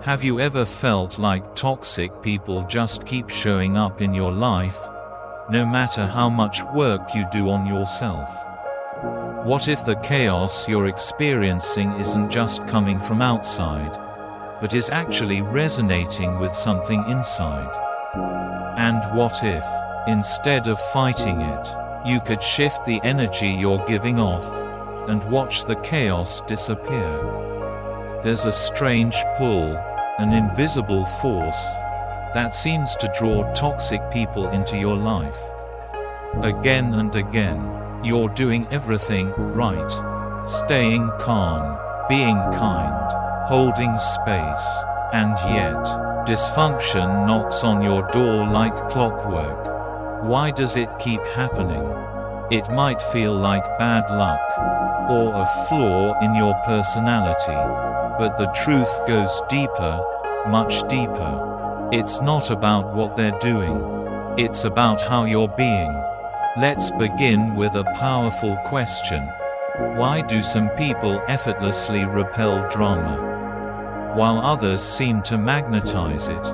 Have you ever felt like toxic people just keep showing up in your life, no matter how much work you do on yourself? What if the chaos you're experiencing isn't just coming from outside, but is actually resonating with something inside? And what if, instead of fighting it, you could shift the energy you're giving off, and watch the chaos disappear? There's a strange pull, an invisible force, that seems to draw toxic people into your life. Again and again, you're doing everything right, staying calm, being kind, holding space, and yet, dysfunction knocks on your door like clockwork. Why does it keep happening? It might feel like bad luck, or a flaw in your personality, but the truth goes deeper, much deeper. It's not about what they're doing. It's about how you're being. Let's begin with a powerful question. Why do some people effortlessly repel drama, while others seem to magnetize it?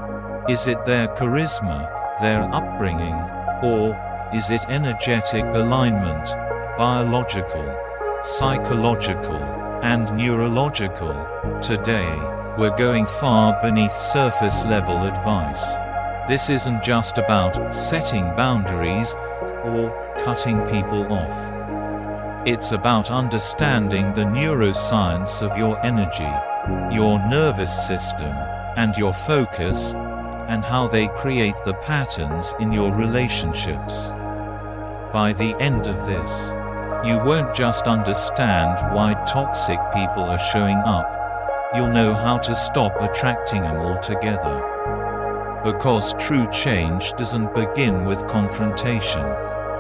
Is it their charisma, their upbringing, or is it energetic alignment, biological, psychological, and neurological? Today, we're going far beneath surface level advice. This isn't just about setting boundaries or cutting people off. It's about understanding the neuroscience of your energy, your nervous system, and your focus, and how they create the patterns in your relationships. By the end of this, you won't just understand why toxic people are showing up, you'll know how to stop attracting them altogether. Because true change doesn't begin with confrontation.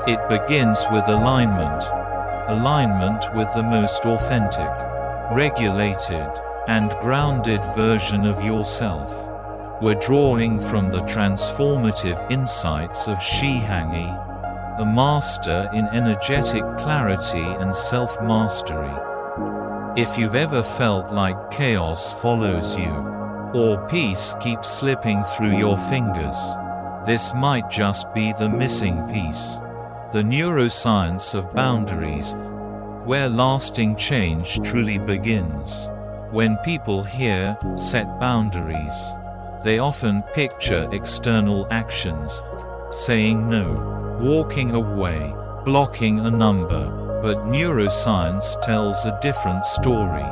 It begins with alignment. Alignment with the most authentic, regulated, and grounded version of yourself. We're drawing from the transformative insights of Shihangi, a master in energetic clarity and self-mastery. If you've ever felt like chaos follows you, or peace keeps slipping through your fingers, this might just be the missing piece. The neuroscience of boundaries, where lasting change truly begins. When people hear "set boundaries," they often picture external actions, saying no, walking away, blocking a number, but neuroscience tells a different story.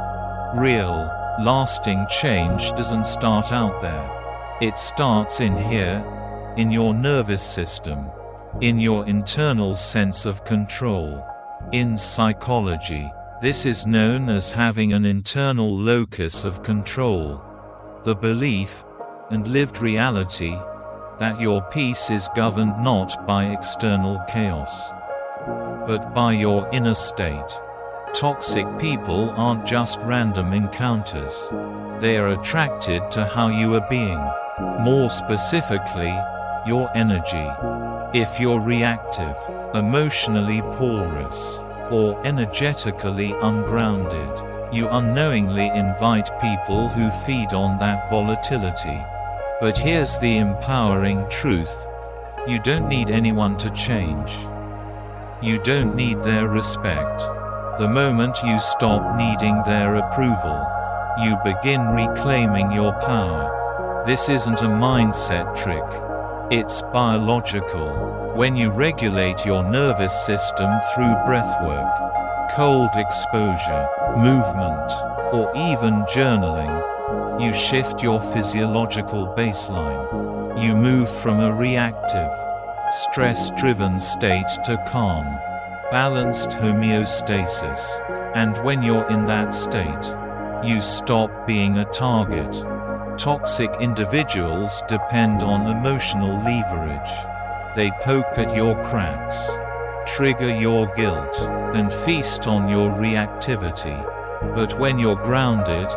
Real, lasting change doesn't start out there. It starts in here, in your nervous system, in your internal sense of control. In psychology, this is known as having an internal locus of control. The belief, and lived reality, that your peace is governed not by external chaos, but by your inner state. Toxic people aren't just random encounters. They are attracted to how you are being. More specifically, your energy. If you're reactive, emotionally porous, or energetically ungrounded, you unknowingly invite people who feed on that volatility. But here's the empowering truth. You don't need anyone to change. You don't need their respect. The moment you stop needing their approval, you begin reclaiming your power. This isn't a mindset trick. It's biological. When you regulate your nervous system through breathwork, cold exposure, movement, or even journaling, you shift your physiological baseline. You move from a reactive, stress-driven state to calm, balanced homeostasis. And when you're in that state, you stop being a target. Toxic individuals depend on emotional leverage. They poke at your cracks, trigger your guilt, and feast on your reactivity. But when you're grounded,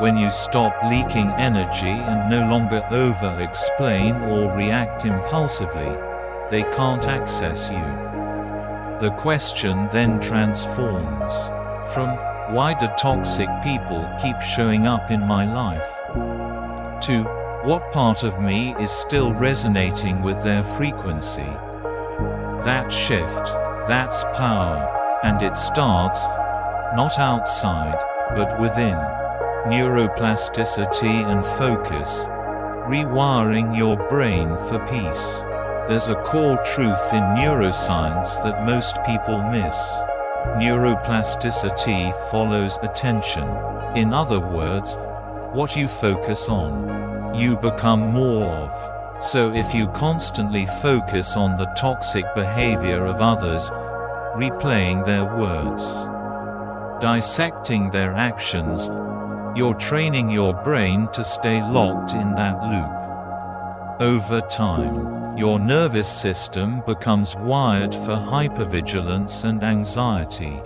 when you stop leaking energy and no longer over-explain or react impulsively, they can't access you. The question then transforms from, why do toxic people keep showing up in my life? 2. What part of me is still resonating with their frequency? That shift, that's power, and it starts, not outside, but within. Neuroplasticity and focus. Rewiring your brain for peace. There's a core truth in neuroscience that most people miss. Neuroplasticity follows attention. In other words, what you focus on, you become more of. So if you constantly focus on the toxic behavior of others, replaying their words, dissecting their actions, you're training your brain to stay locked in that loop. Over time, your nervous system becomes wired for hypervigilance and anxiety.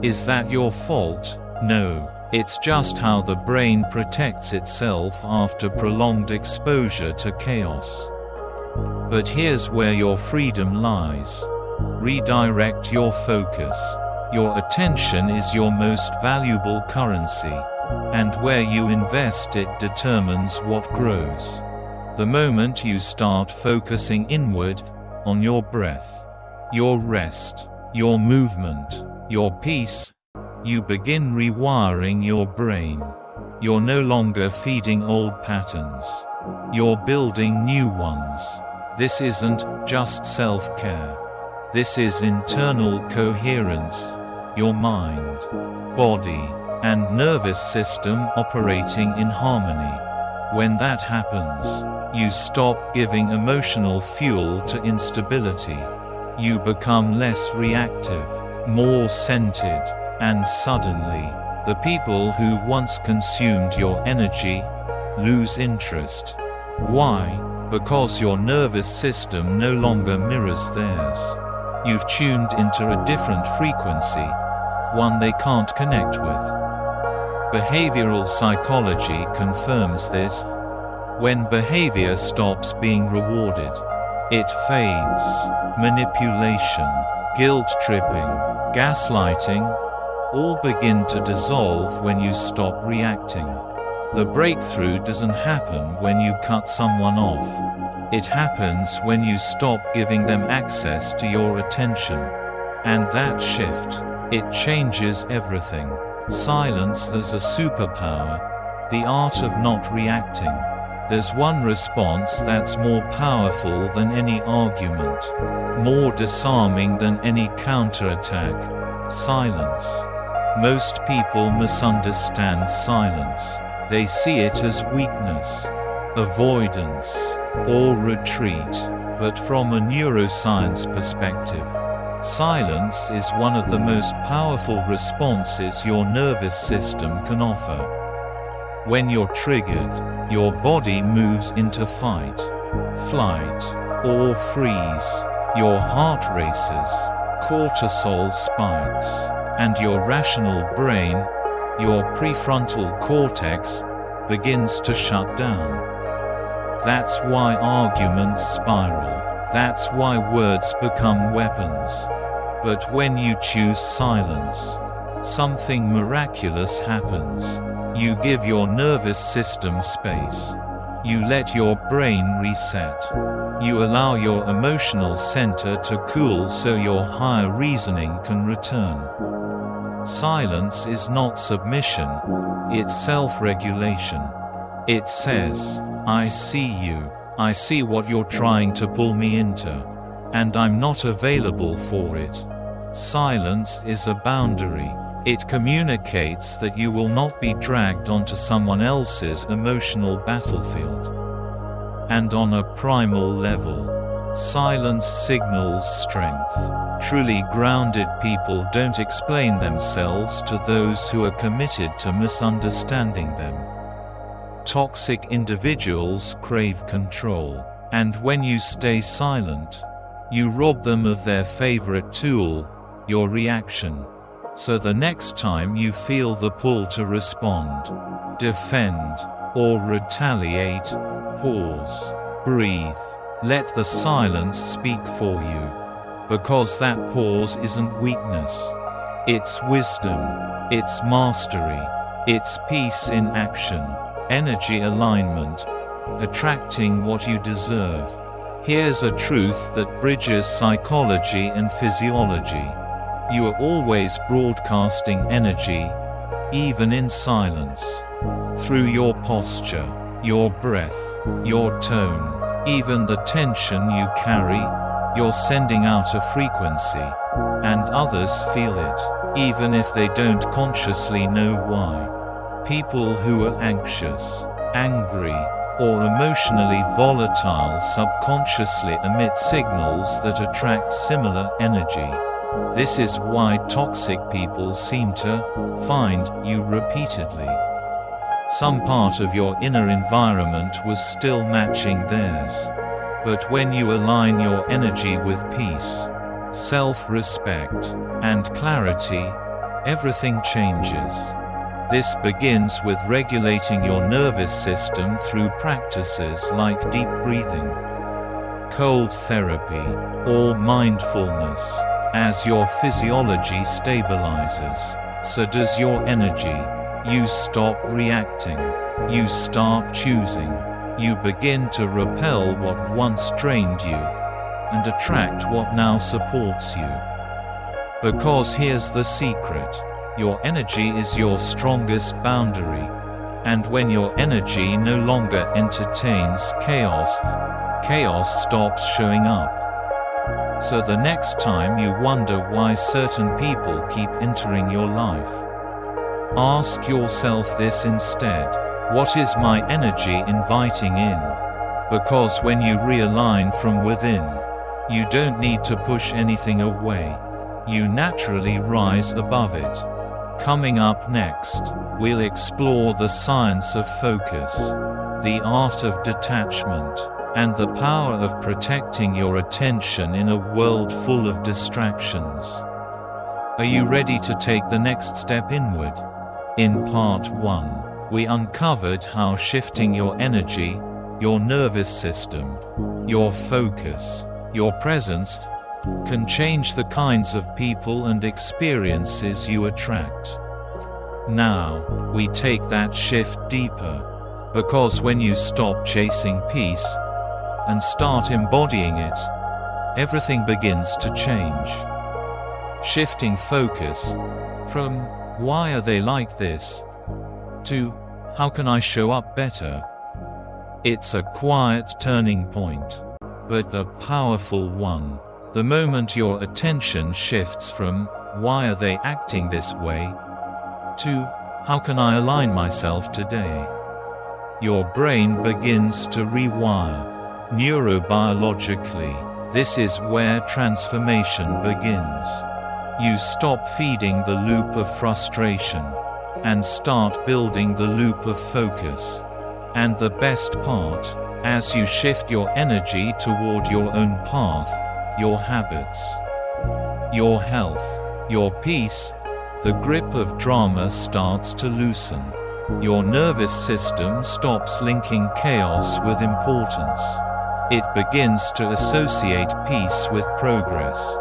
Is that your fault? No, it's just how the brain protects itself after prolonged exposure to chaos. But here's where your freedom lies. Redirect your focus. Your attention is your most valuable currency. And where you invest it determines what grows. The moment you start focusing inward, on your breath, your rest, your movement, your peace, you begin rewiring your brain. You're no longer feeding old patterns. You're building new ones. This isn't just self-care. This is internal coherence. Your mind, body, and nervous system operating in harmony. When that happens, you stop giving emotional fuel to instability. You become less reactive, more centered, and suddenly, the people who once consumed your energy lose interest. Why? Because your nervous system no longer mirrors theirs. You've tuned into a different frequency, one they can't connect with. Behavioral psychology confirms this. When behavior stops being rewarded, it fades. Manipulation, guilt-tripping, gaslighting, all begin to dissolve when you stop reacting. The breakthrough doesn't happen when you cut someone off. It happens when you stop giving them access to your attention. And that shift, it changes everything. Silence as a superpower, the art of not reacting. There's one response that's more powerful than any argument, more disarming than any counterattack: silence. Most people misunderstand silence. They see it as weakness, avoidance, or retreat. But from a neuroscience perspective, silence is one of the most powerful responses your nervous system can offer. When you're triggered, your body moves into fight, flight, or freeze. Your heart races, cortisol spikes, and your rational brain, your prefrontal cortex, begins to shut down. That's why arguments spiral. That's why words become weapons. But when you choose silence, something miraculous happens. You give your nervous system space. You let your brain reset. You allow your emotional center to cool so your higher reasoning can return. Silence is not submission, it's self-regulation. It says, I see you, I see what you're trying to pull me into, and I'm not available for it. Silence is a boundary. It communicates that you will not be dragged onto someone else's emotional battlefield. And on a primal level, silence signals strength. Truly grounded people don't explain themselves to those who are committed to misunderstanding them. Toxic individuals crave control, and when you stay silent, you rob them of their favorite tool, your reaction. So the next time you feel the pull to respond, defend, or retaliate, pause, breathe, let the silence speak for you. Because that pause isn't weakness. It's wisdom. It's mastery. It's peace in action. Energy alignment. attracting what you deserve. Here's a truth that bridges psychology and physiology. You are always broadcasting energy, even in silence. Through your posture, your breath, your tone, even the tension you carry, you're sending out a frequency. And others feel it, even if they don't consciously know why. People who are anxious, angry, or emotionally volatile subconsciously emit signals that attract similar energy. This is why toxic people seem to find you repeatedly. Some part of your inner environment was still matching theirs. But when you align your energy with peace, self-respect, and clarity, everything changes. This begins with regulating your nervous system through practices like deep breathing, cold therapy, or mindfulness. As your physiology stabilizes, so does your energy. You stop reacting. You start choosing. You begin to repel what once drained you, and attract what now supports you. Because here's the secret. Your energy is your strongest boundary. And when your energy no longer entertains chaos, chaos stops showing up. So the next time you wonder why certain people keep entering your life, ask yourself this instead: what is my energy inviting in? Because when you realign from within, you don't need to push anything away. You naturally rise above it. Coming up next, we'll explore the science of focus, the art of detachment, and the power of protecting your attention in a world full of distractions. Are you ready to take the next step inward? In part 1, we uncovered how shifting your energy, your nervous system, your focus, your presence, can change the kinds of people and experiences you attract. Now, we take that shift deeper, because when you stop chasing peace and start embodying it, everything begins to change. Shifting focus from "why are they like this?" to "how can I show up better?" It's a quiet turning point, but a powerful one. The moment your attention shifts from "why are they acting this way?" to "how can I align myself today?" your brain begins to rewire. Neurobiologically, this is where transformation begins. You stop feeding the loop of frustration and start building the loop of focus. And the best part, as you shift your energy toward your own path, your habits, your health, your peace, the grip of drama starts to loosen. Your nervous system stops linking chaos with importance. It begins to associate peace with progress.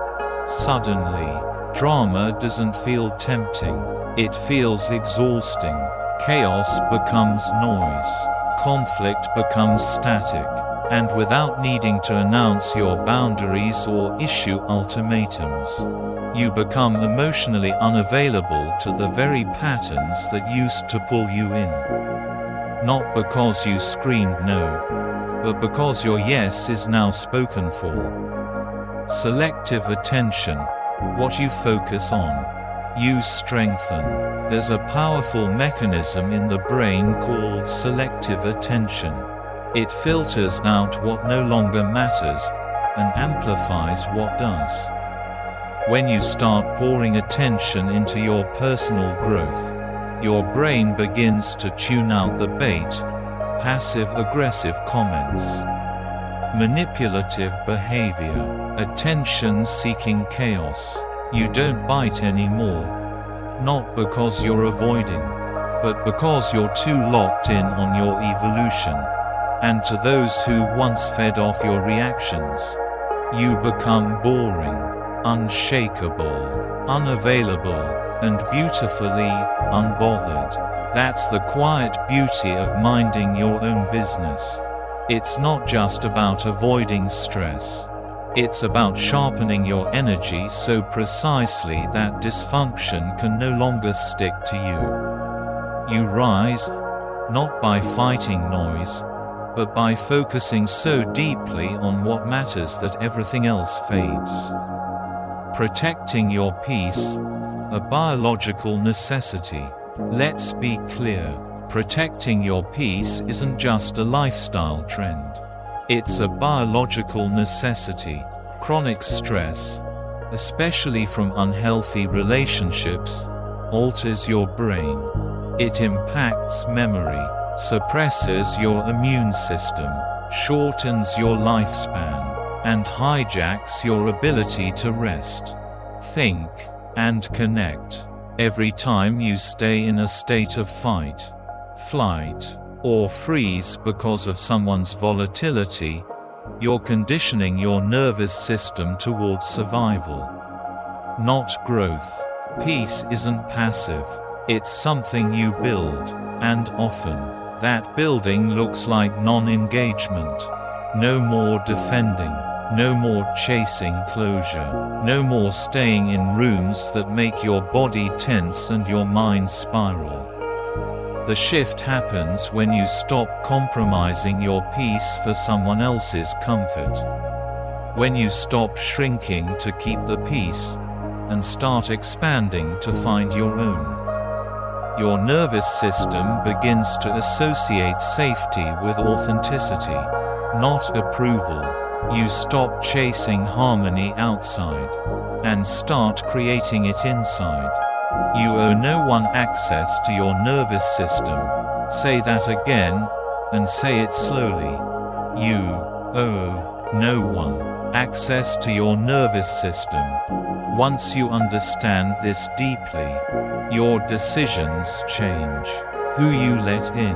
Suddenly, drama doesn't feel tempting. It feels exhausting. Chaos becomes noise. Conflict becomes static. And without needing to announce your boundaries or issue ultimatums, you become emotionally unavailable to the very patterns that used to pull you in. Not because you screamed no, but because your yes is now spoken for. Selective attention. What you focus on, you strengthen. There's a powerful mechanism in the brain called selective attention. It filters out what no longer matters and amplifies what does. When you start pouring attention into your personal growth, your brain begins to tune out the bait, passive-aggressive comments, manipulative behavior, attention-seeking chaos. You don't bite anymore. Not because you're avoiding, but because you're too locked in on your evolution. And to those who once fed off your reactions, you become boring, unshakable, unavailable, and beautifully unbothered. That's the quiet beauty of minding your own business. It's not just about avoiding stress. It's about sharpening your energy so precisely that dysfunction can no longer stick to you. You rise, not by fighting noise, but by focusing so deeply on what matters that everything else fades. Protecting your peace, a biological necessity. Let's be clear, protecting your peace isn't just a lifestyle trend. It's a biological necessity. Chronic stress, especially from unhealthy relationships, alters your brain. It impacts memory, suppresses your immune system, shortens your lifespan, and hijacks your ability to rest, think, and connect. Every time you stay in a state of fight, flight, or freeze because of someone's volatility, you're conditioning your nervous system towards survival, not growth. Peace isn't passive. It's something you build, and often, that building looks like non-engagement. No more defending. No more chasing closure. No more staying in rooms that make your body tense and your mind spiral. The shift happens when you stop compromising your peace for someone else's comfort. When you stop shrinking to keep the peace, and start expanding to find your own. Your nervous system begins to associate safety with authenticity, not approval. You stop chasing harmony outside, and start creating it inside. You owe no one access to your nervous system. Say that again, and say it slowly. You owe no one access to your nervous system. Once you understand this deeply, your decisions change. Who you let in,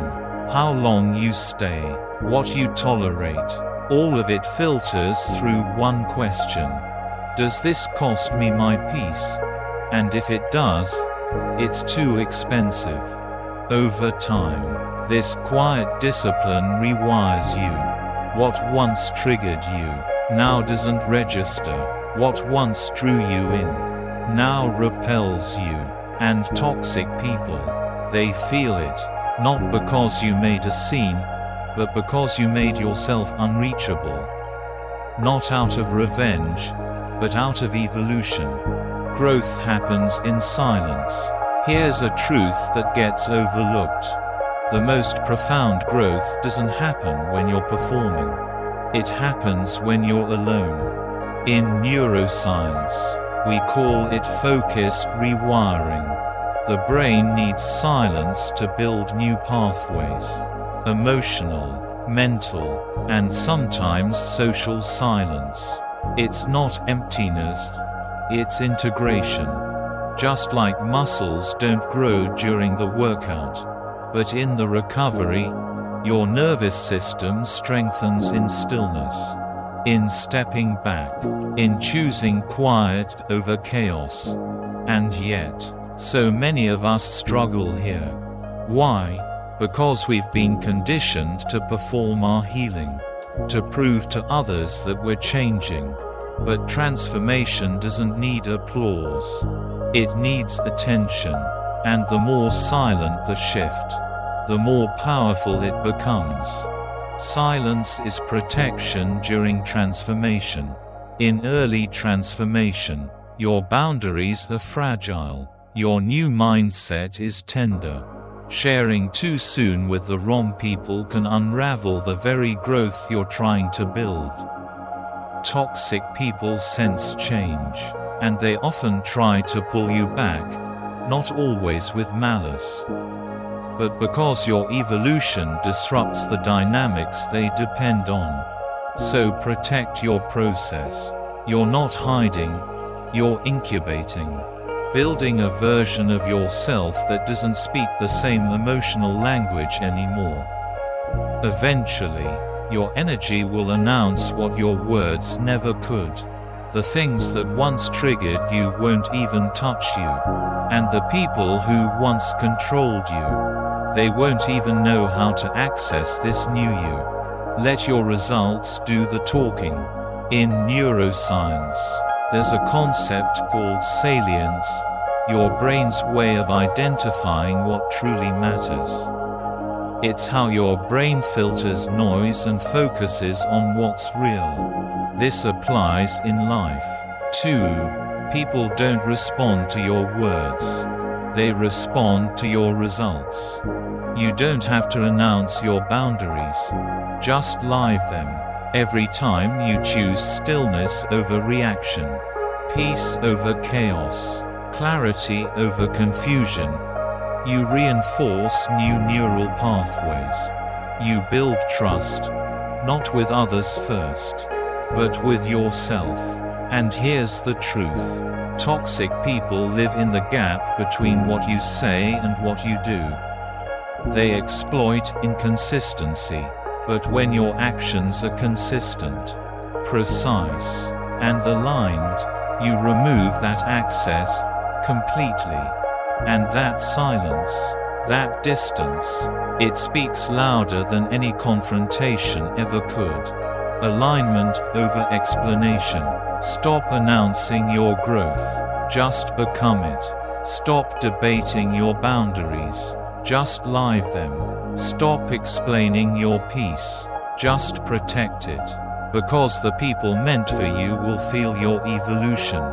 how long you stay, what you tolerate. All of it filters through one question. Does this cost me my peace? And if it does, it's too expensive. Over time, this quiet discipline rewires you. What once triggered you, now doesn't register. What once drew you in, now repels you. And toxic people, they feel it, not because you made a scene, but because you made yourself unreachable. Not out of revenge, but out of evolution. Growth happens in silence. Here's a truth that gets overlooked. The most profound growth doesn't happen when you're performing. It happens when you're alone. In neuroscience, we call it focused rewiring. The brain needs silence to build new pathways. Emotional, mental, and sometimes social silence. It's not emptiness, it's integration. Just like muscles don't grow during the workout, but in the recovery, your nervous system strengthens in stillness, in stepping back, in choosing quiet over chaos. And yet, so many of us struggle here. Why? Because we've been conditioned to perform our healing, to prove to others that we're changing. But transformation doesn't need applause. It needs attention. And the more silent the shift, the more powerful it becomes. Silence is protection during transformation. In early transformation, your boundaries are fragile. Your new mindset is tender. Sharing too soon with the wrong people can unravel the very growth you're trying to build. Toxic people sense change, and they often try to pull you back, not always with malice, but because your evolution disrupts the dynamics they depend on. So protect your process. You're not hiding, you're incubating. Building a version of yourself that doesn't speak the same emotional language anymore. Eventually, your energy will announce what your words never could. The things that once triggered you won't even touch you. And the people who once controlled you, they won't even know how to access this new you. Let your results do the talking. In neuroscience, there's a concept called salience, your brain's way of identifying what truly matters. It's how your brain filters noise and focuses on what's real. This applies in life, too. People don't respond to your words. They respond to your results. You don't have to announce your boundaries. Just live them. Every time you choose stillness over reaction, peace over chaos, clarity over confusion, you reinforce new neural pathways. You build trust, not with others first, but with yourself. And here's the truth. Toxic people live in the gap between what you say and what you do. They exploit inconsistency. But when your actions are consistent, precise, and aligned, you remove that access completely. And that silence, that distance, it speaks louder than any confrontation ever could. Alignment over explanation. Stop announcing your growth. Just become it. Stop debating your boundaries. Just live them. Stop explaining your peace. Just protect it. Because the people meant for you will feel your evolution.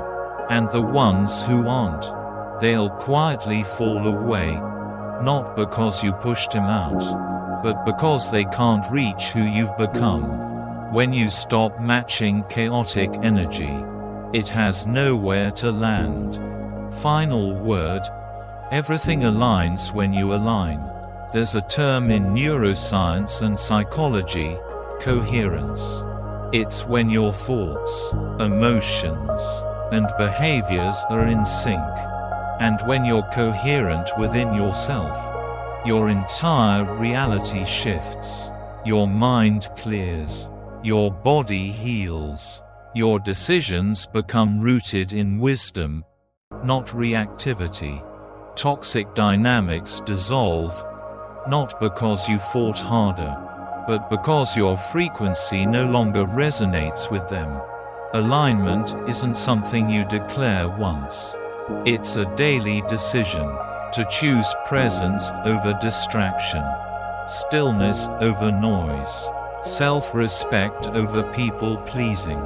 And the ones who aren't, they'll quietly fall away. Not because you pushed him out, but because they can't reach who you've become. When you stop matching chaotic energy, it has nowhere to land. Final word. Everything aligns when you align. There's a term in neuroscience and psychology, coherence. It's when your thoughts, emotions, and behaviors are in sync. And when you're coherent within yourself, your entire reality shifts. Your mind clears. Your body heals. Your decisions become rooted in wisdom, not reactivity. Toxic dynamics dissolve, not because you fought harder, but because your frequency no longer resonates with them. Alignment isn't something you declare once. It's a daily decision to choose presence over distraction, stillness over noise, self-respect over people-pleasing.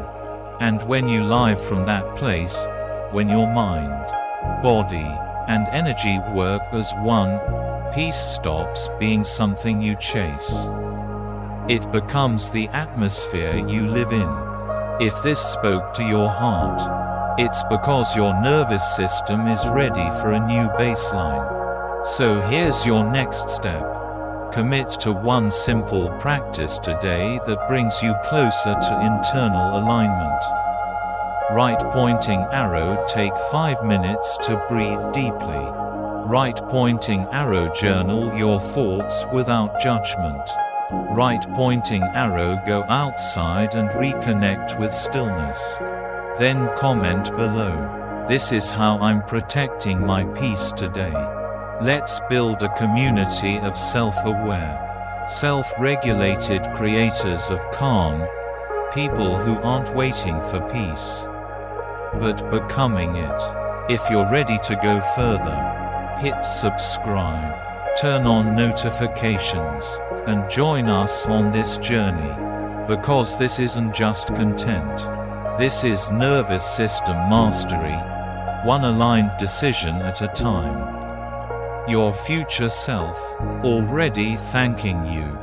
And when you live from that place, when your mind, body, and energy work as one, peace stops being something you chase. It becomes the atmosphere you live in. If this spoke to your heart, it's because your nervous system is ready for a new baseline. So here's your next step. Commit to one simple practice today that brings you closer to internal alignment. Right pointing arrow. Take 5 minutes to breathe deeply. Right pointing arrow. Journal your thoughts without judgment. Right pointing arrow. Go outside and reconnect with stillness. Then comment below. This is how I'm protecting my peace today. Let's build a community of self-aware, self-regulated creators of calm, people who aren't waiting for peace, but becoming it. If you're ready to go further, hit subscribe, turn on notifications, and join us on this journey. Because this isn't just content. This is nervous system mastery, one aligned decision at a time. Your future self, already thanking you.